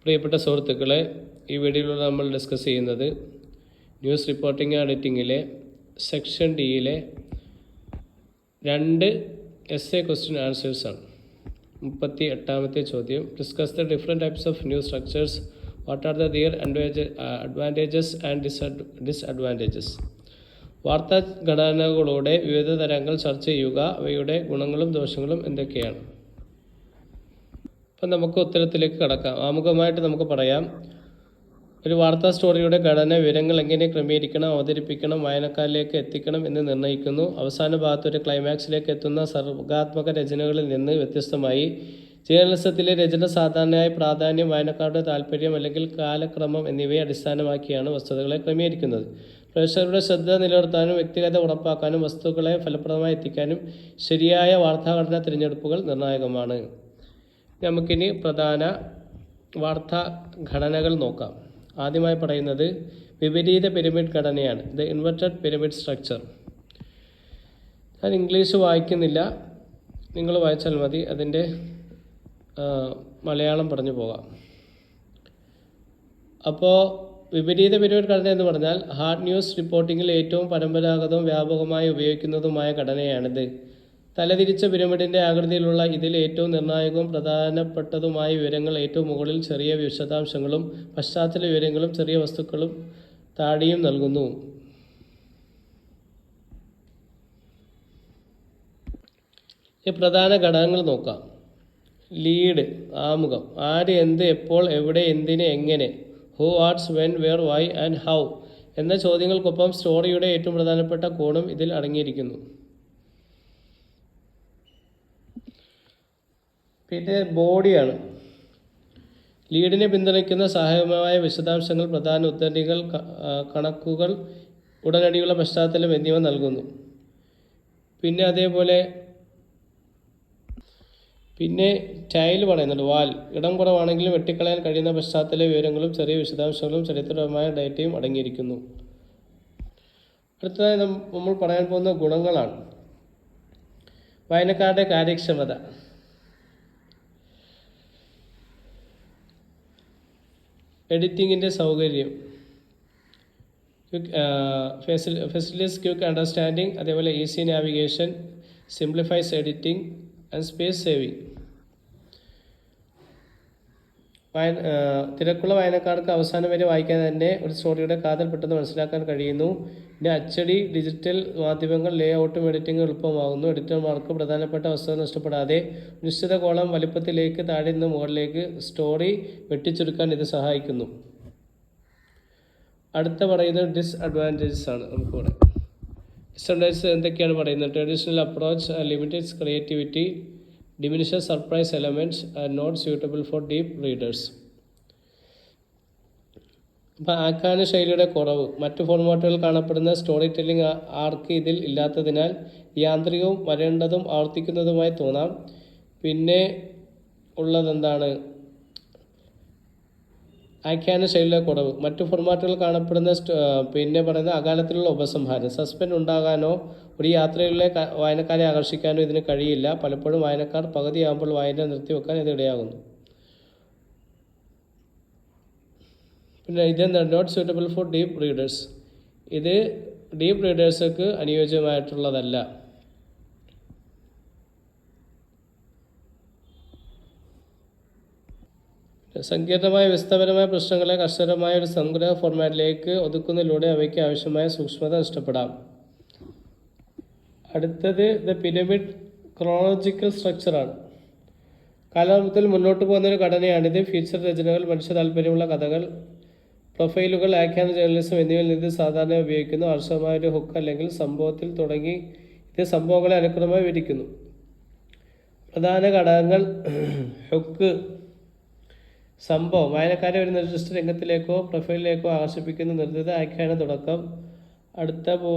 പ്രിയപ്പെട്ട സുഹൃത്തുക്കളെ, ഈ വീഡിയോയിൽ നമ്മൾ ഡിസ്കസ് ചെയ്യുന്നത് ന്യൂസ് റിപ്പോർട്ടിംഗ് ആൻഡ് എഡിറ്റിങ്ങിലെ സെക്ഷൻ ഡിയിലെ 2 essay question answers ആണ്. 38ാമത്തെ ചോദ്യം. Discuss the different types of news structures. What are their advantages and disadvantages. വാർത്താ ഘടനകളുടെ വിവിധ തരങ്ങൾ ചർച്ച ചെയ്യുക. അവയുടെ ഗുണങ്ങളും ദോഷങ്ങളും എന്തൊക്കെയാണ്? അപ്പം നമുക്ക് ഉത്തരത്തിലേക്ക് കടക്കാം. ആമുഖമായിട്ട് നമുക്ക് പറയാം, ഒരു വാർത്താ സ്റ്റോറിയുടെ ഘടന, വിവരങ്ങൾ എങ്ങനെ ക്രമീകരിക്കണം, അവതരിപ്പിക്കണം, വായനക്കാരിലേക്ക് എത്തിക്കണം എന്ന് നിർണ്ണയിക്കുന്നു. അവസാന ഭാഗത്ത് ഒരു ക്ലൈമാക്സിലേക്ക് എത്തുന്ന സർഗാത്മക രചനകളിൽ നിന്ന് വ്യത്യസ്തമായി ജേർണലിസത്തിലെ രചന സാധാരണയായി പ്രാധാന്യം, വായനക്കാരുടെ താല്പര്യം അല്ലെങ്കിൽ കാലക്രമം എന്നിവയെ അടിസ്ഥാനമാക്കിയാണ് വസ്തുതകളെ ക്രമീകരിക്കുന്നത്. പ്രേക്ഷകരുടെ ശ്രദ്ധ നിലനിർത്താനും വ്യക്തിഗത ഉറപ്പാക്കാനും വസ്തുക്കളെ ഫലപ്രദമായി എത്തിക്കാനും ശരിയായ വാർത്താഘടന തിരഞ്ഞെടുപ്പുകൾ നിർണായകമാണ്. നമുക്കിനി പ്രധാന വാർത്താ ഘടനകൾ നോക്കാം. ആദ്യമായി പറയുന്നത് വിപരീത പിരമിഡ് ഘടനയാണ്. The inverted pyramid structure. ഞാൻ ഇംഗ്ലീഷ് വായിക്കുന്നില്ല, നിങ്ങൾ വായിച്ചാൽ മതി. അതിൻ്റെ മലയാളം പറഞ്ഞു പോകാം. അപ്പോൾ വിപരീത പിരമിഡ് ഘടന എന്ന് പറഞ്ഞാൽ ഹാർഡ് ന്യൂസ് റിപ്പോർട്ടിങ്ങിൽ ഏറ്റവും പരമ്പരാഗതവും വ്യാപകമായി ഉപയോഗിക്കുന്നതുമായ ഘടനയാണിത്. തലതിരിച്ച പിരമിഡിൻ്റെ ആകൃതിയിലുള്ള ഇതിൽ ഏറ്റവും നിർണായകവും പ്രധാനപ്പെട്ടതുമായ വിവരങ്ങൾ ഏറ്റവും മുകളിൽ ചെറിയ വിശദാംശങ്ങളും പശ്ചാത്തല വിവരങ്ങളും ചെറിയ വസ്തുക്കളും താഴെയും നൽകുന്നു. ഈ പ്രധാന ഘടകങ്ങൾ നോക്കാം. ലീഡ്, ആമുഖം. ആര്, എന്ത്, എപ്പോൾ, എവിടെ, എന്തിന്, എങ്ങനെ. Who, whats, when, where, why and how എന്ന ചോദ്യങ്ങൾക്കൊപ്പം സ്റ്റോറിയുടെ ഏറ്റവും പ്രധാനപ്പെട്ട കോണും ഇതിൽ അടങ്ങിയിരിക്കുന്നു. പിന്നെ ബോഡിയാണ്. ലീഡിനെ പിന്തുണയ്ക്കുന്ന സഹായകമായ വിശദാംശങ്ങൾ, പ്രധാന ഉദ്ധരണികൾ, കണക്കുകൾ, ഉടനടിയുള്ള പശ്ചാത്തലം എന്നിവ നൽകുന്നു. പിന്നെ അതേപോലെ ടൈൽ പറയുന്നുണ്ട്. വാൽ, ഇടം കുറവാണെങ്കിലും വെട്ടിക്കളയാൻ കഴിയുന്ന പശ്ചാത്തല വിവരങ്ങളും ചെറിയ വിശദാംശങ്ങളും ചരിത്രപരമായ ഡേറ്റയും അടങ്ങിയിരിക്കുന്നു. അടുത്തതായി നമ്മൾ പറയാൻ പോകുന്ന ഗുണങ്ങളാണ്. വായനക്കാരുടെ കാര്യക്ഷമത. എഡിറ്റിങ്ങിൻ്റെ സൗകര്യം, ഫെസിലിറ്റീസ് ക്വിക്ക് അണ്ടർസ്റ്റാൻഡിങ്, അതേപോലെ easy navigation, simplifies editing and space saving. തിരക്കുള്ള വായനക്കാർക്ക് അവസാനം വരെ വായിക്കാൻ തന്നെ ഒരു സ്റ്റോറിയുടെ കാതൽ പെട്ടെന്ന് മനസ്സിലാക്കാൻ കഴിയുന്നു. പിന്നെ അച്ചടി, ഡിജിറ്റൽ മാധ്യമങ്ങൾ ലേഔട്ടും എഡിറ്റിംഗും എളുപ്പമാകുന്നു. എഡിറ്റർമാർക്ക് പ്രധാനപ്പെട്ട വസ്തുത നഷ്ടപ്പെടാതെ നിശ്ചിത കോളം വലിപ്പത്തിലേക്ക് താഴെ നിന്ന് മുകളിലേക്ക് സ്റ്റോറി വെട്ടിച്ചുരുക്കാൻ ഇത് സഹായിക്കുന്നു. അടുത്ത പറയുന്നത് ഡിസ്അഡ്വാൻറ്റേജസ് ആണ്. നമുക്ക് പറയാം ഡിസ്അഡ്വാൻറ്റേജസ് എന്തൊക്കെയാണ് പറയുന്നത്. Traditional approach limited creativity, diminishes surprise elements, are not suitable for deep readers. അപ്പോൾ ആഖ്യാന ശൈലിയുടെ കുറവ്. മറ്റു ഫോർമാറ്റുകളിൽ കാണപ്പെടുന്ന സ്റ്റോറി ടെല്ലിംഗ് ആർക്ക് ഇതിൽ ഇല്ലാത്തതിനാൽ യാന്ത്രികവും വരേണ്ടതും ആവർത്തിക്കുന്നതുമായി തോന്നാം. പിന്നെ ഉള്ളതെന്താണ്? ആഖ്യാന ശൈലിയുടെ കുറവ്. മറ്റു ഫോർമാറ്റുകളിൽ കാണപ്പെടുന്ന പിന്നെ പറയുന്ന അകാലത്തിലുള്ള ഉപസംഹാരം. സസ്പെൻസ് ഉണ്ടാകാനോ ഒരു യാത്രയിലെ വായനക്കാരെ ആകർഷിക്കാനോ ഇതിന് കഴിയില്ല. പലപ്പോഴും വായനക്കാർ പകുതിയാകുമ്പോൾ വായന നിർത്തിവെക്കാൻ ഇത് ഇടയാകുന്നു. പിന്നെ ഇതെന്താണ്? Not suitable for deep readers. ഇത് ഡീപ്പ് റീഡേഴ്സൊക്കെ അനുയോജ്യമായിട്ടുള്ളതല്ല. സങ്കീർണമായ വ്യവസ്ഥാപരമായ പ്രശ്നങ്ങളെ കർശനമായ ഒരു സംഗ്രഹ ഫോർമാറ്റിലേക്ക് ഒതുക്കുന്നതിലൂടെ അവയ്ക്ക് ആവശ്യമായ സൂക്ഷ്മത നഷ്ടപ്പെടാം. അടുത്തത് ദ പിരമിഡ് ക്രോണോളജിക്കൽ സ്ട്രക്ചറാണ്. കാലക്രമത്തിൽ മുന്നോട്ട് പോകുന്നൊരു ഘടനയാണിത്. ഫീച്ചർ രചനകൾ, മനുഷ്യ താല്പര്യമുള്ള കഥകൾ, പ്രൊഫൈലുകൾ, ആഖ്യാന ജേർണലിസം എന്നിവയിൽ ഇത് സാധാരണ ഉപയോഗിക്കുന്നു. ആർഷമായ ഒരു ഹുക്ക് അല്ലെങ്കിൽ സംഭവത്തിൽ തുടങ്ങി ഇത് സംഭവങ്ങളെ അനുക്രമമായി വിവരിക്കുന്നു. പ്രധാന ഘടകങ്ങൾ: ഹുക്ക്, സംഭവം, വായനക്കാരെ ഒരു നിർദ്ദിഷ്ട രംഗത്തിലേക്കോ പ്രൊഫൈലിലേക്കോ ആകർഷിപ്പിക്കുന്ന നിർദ്ദിഷ്ട ആഖ്യാന തുടക്കം. അടുത്തത്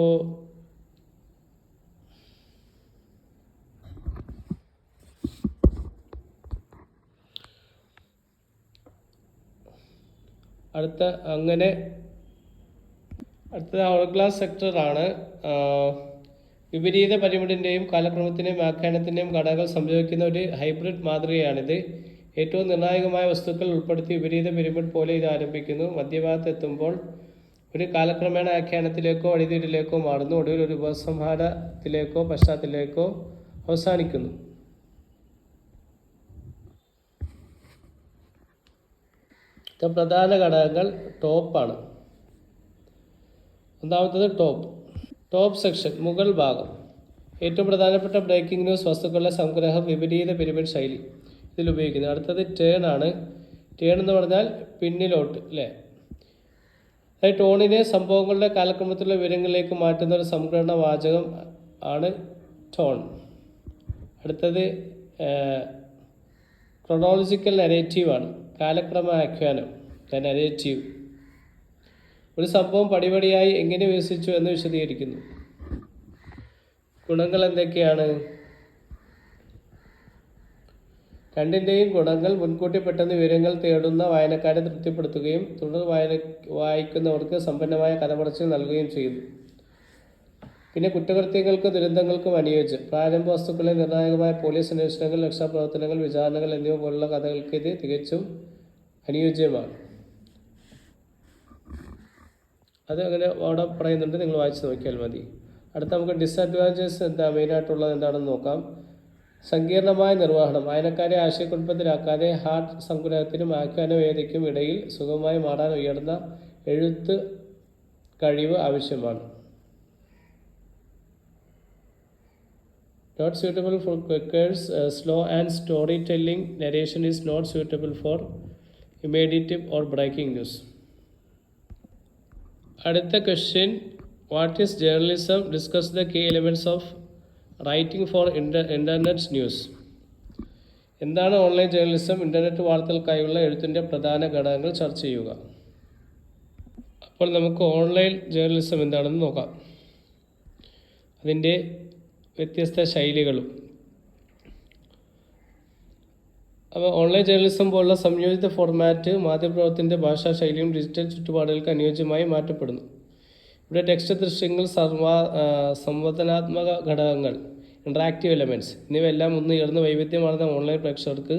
ഹവർ ഗ്ലാസ് സെക്ടറാണ്. വിപരീത പിരമിഡിൻ്റെയും കാലക്രമത്തിൻ്റെയും ആഖ്യാനത്തിൻ്റെയും ഘടകങ്ങൾ സംയോജിക്കുന്ന ഒരു ഹൈബ്രിഡ് മാതൃകയാണിത്. ഏറ്റവും നിർണായകമായ വസ്തുക്കൾ ഉൾപ്പെടുത്തി വിപരീത പിരമിഡ് പോലെ ഇത് ആരംഭിക്കുന്നു. മധ്യഭാഗത്ത് എത്തുമ്പോൾ ഒരു കാലക്രമേണ ആഖ്യാനത്തിലേക്കോ വഴിതിരിലേക്കോ മാറുന്നു. ഒടുവിൽ ഒരു ഉപസംഹാരത്തിലേക്കോ പശ്ചാത്തലത്തിലേക്കോ അവസാനിക്കുന്നു. പ്രധാന ഘടകങ്ങൾ ടോപ്പാണ്. ഒന്നാമത്തത് ടോപ്പ് സെക്ഷൻ, മുകൾ ഭാഗം. ഏറ്റവും പ്രധാനപ്പെട്ട ബ്രേക്കിംഗ് ന്യൂസ്, വസ്തുക്കളുടെ സംഗ്രഹം, വിപരീത പിരമിഡ് ശൈലി ഇതിൽ ഉപയോഗിക്കുന്നത്. അടുത്തത് ടേൺ ആണ്. ടേൺ എന്ന് പറഞ്ഞാൽ പിന്നിലോട്ട്, അല്ലേ? അതായത് ടോണിനെ സംഭവങ്ങളുടെ കാലക്രമത്തിലുള്ള വിവരങ്ങളിലേക്ക് മാറ്റുന്ന ഒരു സംഗ്രഹണ വാചകം ആണ് ടോൺ. അടുത്തത് ക്രോണോളജിക്കൽ നരേറ്റീവാണ്, കാലക്രമ ആഖ്യാനം, നരേറ്റീവ്. ഒരു സംഭവം പടിപടിയായി എങ്ങനെ വികസിച്ചു എന്ന് വിശദീകരിക്കുന്നു. ഗുണങ്ങൾ എന്തൊക്കെയാണ്? രണ്ടിൻ്റെയും ഗുണങ്ങൾ മുൻകൂട്ടി പെട്ടെന്ന് വിവരങ്ങൾ തേടുന്ന വായനക്കാരെ തൃപ്തിപ്പെടുത്തുകയും തുടർ വായിക്കുന്നവർക്ക് സമ്പന്നമായ കഥപറച്ചിൽ നൽകുകയും ചെയ്യുന്നു. പിന്നെ കുറ്റകൃത്യങ്ങൾക്കും ദുരന്തങ്ങൾക്കും അനുയോജ്യം. പ്രാരംഭ വസ്തുക്കളെ നിർണായകമായ പോലീസ് അന്വേഷണങ്ങൾ, രക്ഷാപ്രവർത്തനങ്ങൾ, വിചാരണകൾ എന്നിവ പോലുള്ള കഥകൾക്ക് ഇത് തികച്ചും അനുയോജ്യമാണ്. അത് അങ്ങനെ അവിടെ പറയുന്നുണ്ട്, നിങ്ങൾ വായിച്ച് നോക്കിയാൽ മതി. അടുത്ത നമുക്ക് ഡിസഡ്വാൻറ്റേജസ് മെയിനായിട്ടുള്ളത് എന്താണെന്ന് നോക്കാം. സങ്കീർണമായ നിർവഹണം. വായനക്കാരെ ആശയക്കുഴപ്പത്തിലാക്കാതെ ഹാർഡ് സംഗ്രഹത്തിനും ആഖ്യാനവേദിക്കും ഇടയിൽ സുഗമമായി മാറാൻ ഉയർന്ന എഴുത്ത് കഴിവ് ആവശ്യമാണ്. Not suitable for quickers, slow and storytelling narration is not suitable for immediate or breaking news. അടുത്ത question, what is journalism? Discuss the key elements of writing for internet news. എന്താണ് ഓൺലൈൻ ജേർണലിസം? ഇൻ്റർനെറ്റ് വാർത്തകൾക്കായുള്ള എഴുത്തിൻ്റെ പ്രധാന ഘടകങ്ങൾ ചർച്ച ചെയ്യുക. അപ്പോൾ നമുക്ക് ഓൺലൈൻ ജേർണലിസം എന്താണെന്ന് നോക്കാം. അതിൻ്റെ വ്യത്യസ്ത ശൈലികളും. അപ്പോൾ ഓൺലൈൻ ജേർണലിസം പോലുള്ള സംയോജിത ഫോർമാറ്റ് മാധ്യമപ്രവർത്തനത്തിൻ്റെ ഭാഷാ ശൈലിയും ഡിജിറ്റൽ ചുറ്റുപാടുകൾക്ക് അനുയോജ്യമായി മാറ്റപ്പെടുന്നു. ഇവിടെ ടെക്സ്റ്റ്, ദൃശ്യങ്ങൾ, സംവദനാത്മക ഘടകങ്ങൾ, ഇൻട്രാക്റ്റീവ് എലമെൻറ്റ്സ് എന്നിവയെല്ലാം ഒന്നുചേർന്ന് വൈവിധ്യമാർന്ന ഓൺലൈൻ പ്രേക്ഷകർക്ക്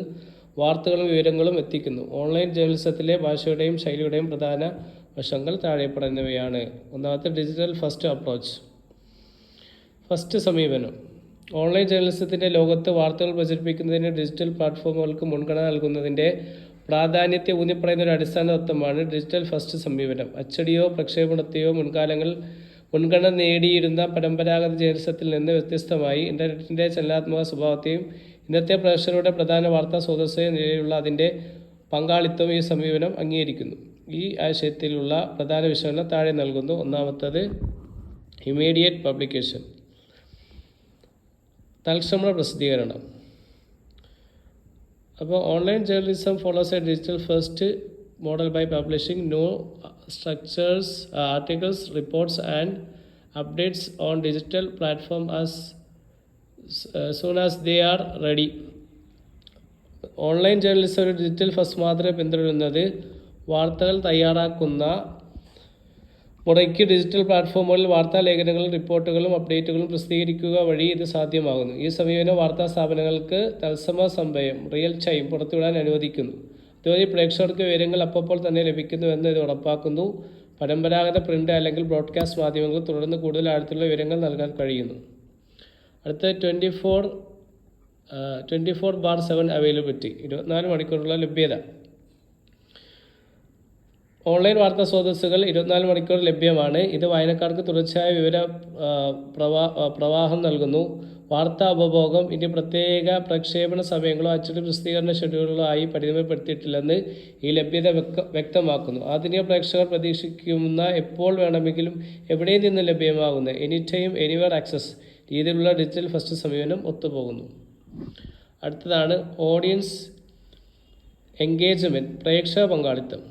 വാർത്തകളും വിവരങ്ങളും എത്തിക്കുന്നു. ഓൺലൈൻ ജേർണലിസത്തിലെ ഭാഷയുടെയും ശൈലിയുടെയും പ്രധാന വശങ്ങൾ താഴെ പറയുന്നവയാണ്. ഒന്നാമത്തെ, ഡിജിറ്റൽ ഫസ്റ്റ് അപ്രോച്ച്. ഫസ്റ്റ് സമീപനം. ഓൺലൈൻ ജേർണലിസത്തിൻ്റെ ലോകത്ത് വാർത്തകൾ പ്രചരിപ്പിക്കുന്നതിന് ഡിജിറ്റൽ പ്ലാറ്റ്ഫോമുകൾക്ക് മുൻഗണന നൽകുന്നതിൻ്റെ പ്രാധാന്യത്തെ ഊന്നിപ്പറയുന്ന ഒരു അടിസ്ഥാന തത്വമാണ് ഡിജിറ്റൽ ഫസ്റ്റ് സമീപനം. അച്ചടിയോ പ്രക്ഷേപണത്തെയോ മുൻഗണന നേടിയിരുന്ന പരമ്പരാഗത ജേർണലിസത്തിൽ നിന്ന് വ്യത്യസ്തമായി ഇൻ്റർനെറ്റിൻ്റെ ചലനാത്മക സ്വഭാവത്തെയും ഇന്നത്തെ പ്രേക്ഷകരുടെ പ്രധാന വാർത്താ സ്രോതസ്സായ നിലയിലുള്ള അതിൻ്റെ പങ്കാളിത്തവും ഈ സമീപനം അംഗീകരിക്കുന്നു. ഈ ആശയത്തിലുള്ള പ്രധാന വിശകലനം താഴെ നൽകുന്നു. ഒന്നാമത്തത്, ഇമ്മീഡിയറ്റ് പബ്ലിക്കേഷൻ, തൽക്ഷണ പ്രസിദ്ധീകരണം. അപ്പോൾ online journalism follows A digital first model by publishing new structures, articles, reports and updates on digital platform as soon as they are ready. Online journalism ഒരു ഡിജിറ്റൽ ഫസ്റ്റ് മാതൃക പിന്തുടരുന്നത് വാർത്തകൾ തയ്യാറാക്കുന്ന മുറയ്ക്ക് ഡിജിറ്റൽ പ്ലാറ്റ്ഫോമുകളിൽ വാർത്താ ലേഖനങ്ങളും റിപ്പോർട്ടുകളും അപ്ഡേറ്റുകളും പ്രസിദ്ധീകരിക്കുക വഴി ഇത് സാധ്യമാകുന്നു. ഈ സമീപനം വാർത്താ സ്ഥാപനങ്ങൾക്ക് തത്സമയ സമയം റിയൽ ടൈം പുറത്തുവിടാൻ അനുവദിക്കുന്നു. ഇതുവഴി പ്രേക്ഷകർക്ക് വിവരങ്ങൾ അപ്പോൾ തന്നെ ലഭിക്കുന്നുവെന്ന് ഇത് ഉറപ്പാക്കുന്നു. പരമ്പരാഗത പ്രിൻ്റ് അല്ലെങ്കിൽ ബ്രോഡ്കാസ്റ്റ് മാധ്യമങ്ങൾ തുടർന്ന് കൂടുതൽ ആഴത്തിലുള്ള വിവരങ്ങൾ നൽകാൻ കഴിയുന്നു. അടുത്ത 24/7 അവൈലബിലിറ്റി, 24 മണിക്കൂറുള്ള ലഭ്യത. ഓൺലൈൻ വാർത്താ സ്രോതസ്സുകൾ 24 മണിക്കൂർ ലഭ്യമാണ്. ഇത് വായനക്കാർക്ക് തുടർച്ചയായ വിവര പ്രവാഹം നൽകുന്നു. വാർത്താ ഉപഭോഗം ഇനി പ്രത്യേക പ്രക്ഷേപണ സമയങ്ങളോ അച്ചടി പ്രസിദ്ധീകരണ ഷെഡ്യൂളുകളോ ആയി പരിമിതപ്പെടുത്തിയിട്ടില്ലെന്ന് ഈ ലഭ്യത വ്യക്തമാക്കുന്നു. ആധുനിക പ്രേക്ഷകർ പ്രതീക്ഷിക്കുന്ന എപ്പോൾ വേണമെങ്കിലും എവിടെ നിന്ന് ലഭ്യമാകുന്ന എനി ടൈം എനിവർ ആക്സസ് രീതിയിലുള്ള ഡിജിറ്റൽ ഫസ്റ്റ് സമീപനം ഒത്തുപോകുന്നു. അടുത്തതാണ് ഓഡിയൻസ് എൻഗേജ്മെൻറ്റ്, പ്രേക്ഷക പങ്കാളിത്തം.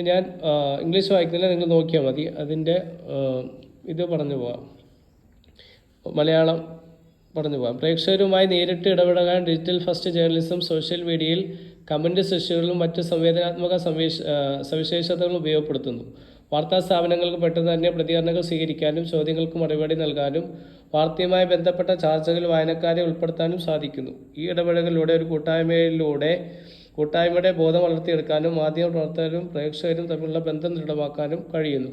ഞാൻ ഇംഗ്ലീഷ് വായിക്കുന്നില്ല, നിങ്ങൾ നോക്കിയാൽ മതി. അതിൻ്റെ ഇത് പറഞ്ഞു പോകാം, മലയാളം പറഞ്ഞു പോകാം. പ്രേക്ഷകരുമായി നേരിട്ട് ഇടപെടാൻ ഡിജിറ്റൽ ഫസ്റ്റ് ജേർണലിസം സോഷ്യൽ മീഡിയയിൽ കമൻറ്റ് സെഷനുകളും മറ്റ് സംവേദനാത്മക സവിശേഷതകളും ഉപയോഗപ്പെടുത്തുന്നു. വാർത്താ സ്ഥാപനങ്ങൾക്ക് പെട്ടെന്ന് തന്നെ പ്രതികരണങ്ങൾ സ്വീകരിക്കാനും ചോദ്യങ്ങൾക്ക് മറുപടി നൽകാനും വാർത്തയുമായി ബന്ധപ്പെട്ട ചർച്ചകളിൽ വായനക്കാരെ ഉൾപ്പെടുത്താനും സാധിക്കുന്നു. ഈ ഇടപെടലുകളിലൂടെ ഒരു കൂട്ടായ്മയുടെ ബോധം വളർത്തിയെടുക്കാനും മാധ്യമപ്രവർത്തകരും പ്രേക്ഷകരും തമ്മിലുള്ള ബന്ധം ദൃഢമാക്കാനും കഴിയുന്നു.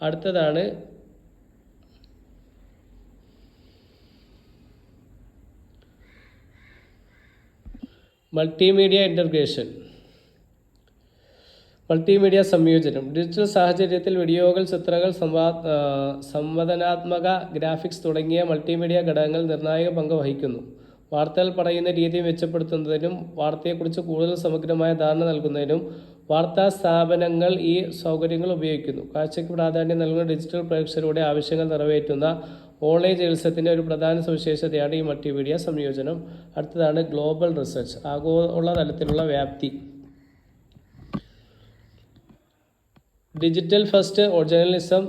അടുത്തതാണ് മൾട്ടിമീഡിയ ഇൻ്റർഗ്രേഷൻ. മൾട്ടിമീഡിയ സംയോജനം. ഡിജിറ്റൽ സാഹചര്യത്തിൽ വീഡിയോകൾ, ചിത്രങ്ങൾ, സംവാദനാത്മക ഗ്രാഫിക്സ് തുടങ്ങിയ മൾട്ടിമീഡിയ ഘടകങ്ങൾ നിർണായക പങ്ക് വഹിക്കുന്നു. വാർത്തകൾ പറയുന്ന രീതി മെച്ചപ്പെടുത്തുന്നതിനും വാർത്തയെക്കുറിച്ച് കൂടുതൽ സമഗ്രമായ ധാരണ നൽകുന്നതിനും വാർത്താ സ്ഥാപനങ്ങൾ ഈ സൗകര്യങ്ങൾ ഉപയോഗിക്കുന്നു. കാഴ്ചയ്ക്ക് പ്രാധാന്യം നൽകുന്ന ഡിജിറ്റൽ പ്രേക്ഷകരുടെ ആവശ്യങ്ങൾ നിറവേറ്റുന്ന ഓൺലൈൻ ചികിത്സത്തിൻ്റെ ഒരു പ്രധാന സവിശേഷതയാണ് ഈ മൾട്ടിമീഡിയ സംയോജനം. അടുത്തതാണ് ഗ്ലോബൽ റിസർച്ച്. ആഗോള തലത്തിലുള്ള വ്യാപ്തി. ഡിജിറ്റൽ ഫസ്റ്റ് ജേർണലിസം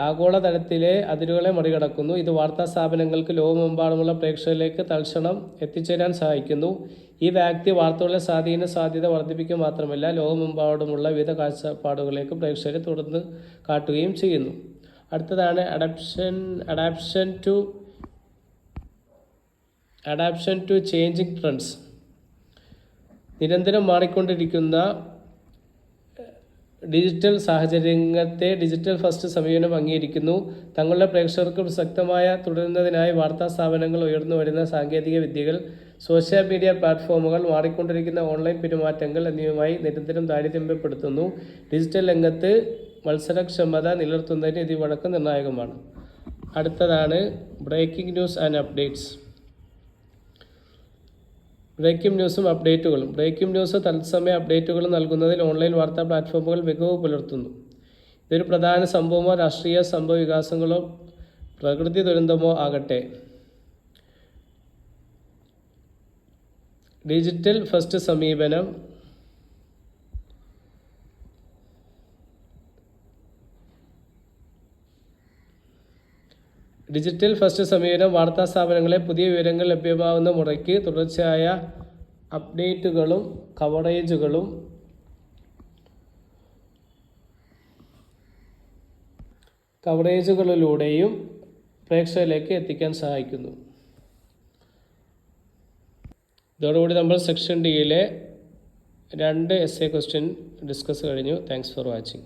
ആഗോള തലത്തിലെ അതിരുകളെ മറികടക്കുന്നു. ഇത് വാർത്താ സ്ഥാപനങ്ങൾക്ക് ലോകമെമ്പാടുമുള്ള പ്രേക്ഷകരിലേക്ക് തൽക്ഷണം എത്തിച്ചേരാൻ സഹായിക്കുന്നു. ഈ വ്യാപ്തി വാർത്തകളുടെ സാധ്യത വർദ്ധിപ്പിക്കുക മാത്രമല്ല, ലോകമെമ്പാടുമുള്ള വിവിധ കാഴ്ചപ്പാടുകളിലേക്ക് പ്രേക്ഷകരെ തുടർന്ന് കാട്ടുകയും ചെയ്യുന്നു. അടുത്തതാണ് അഡാപ്ഷൻ ടു ചേഞ്ചിങ് ട്രെൻഡ്സ്. നിരന്തരം മാറിക്കൊണ്ടിരിക്കുന്ന ഡിജിറ്റൽ സാഹചര്യത്തെ ഡിജിറ്റൽ ഫസ്റ്റ് സമീപനം അംഗീകരിക്കുന്നു. തങ്ങളുടെ പ്രേക്ഷകർക്ക് പ്രസക്തമായ തുടരുന്നതിനായി വാർത്താ സ്ഥാപനങ്ങൾ ഉയർന്നു വരുന്ന സാങ്കേതിക വിദ്യകൾ, സോഷ്യൽ മീഡിയ പ്ലാറ്റ്ഫോമുകൾ, മാറിക്കൊണ്ടിരിക്കുന്ന ഓൺലൈൻ പെരുമാറ്റങ്ങൾ എന്നിവയുമായി നിരന്തരം താരതമ്യപ്പെടുത്തുന്നു. ഡിജിറ്റൽ രംഗത്ത് മത്സരക്ഷമത നിലനിർത്തുന്നതിന് ഇത് വളരെ നിർണായകമാണ്. അടുത്തതാണ് breaking news and updates. Breaking ന്യൂസും അപ്ഡേറ്റുകളും. ബ്രേക്കിംഗ് ന്യൂസ് തത്സമയ അപ്ഡേറ്റുകൾ നൽകുന്നതിൽ ഓൺലൈൻ വാർത്താ പ്ലാറ്റ്ഫോമുകൾ മികവ് പുലർത്തുന്നു. ഇതൊരു പ്രധാന സംഭവമോ രാഷ്ട്രീയ സംഭവ വികാസങ്ങളോ പ്രകൃതി ദുരന്തമോ ആകട്ടെ. ഡിജിറ്റൽ ഫസ്റ്റ് സമീപനം വാർത്താ സ്ഥാപനങ്ങളെ പുതിയ വിവരങ്ങൾ ലഭ്യമാകുന്ന മുറയ്ക്ക് തുടർച്ചയായ അപ്ഡേറ്റുകളും കവറേജുകളിലൂടെയും പ്രേക്ഷകരിലേക്ക് എത്തിക്കാൻ സഹായിക്കുന്നു. ഇതോടുകൂടി നമ്മൾ സെക്ഷൻ ഡിയിലെ 2 essay ക്വസ്റ്റ്യൻ ഡിസ്കസ് കഴിഞ്ഞു. Thanks for watching.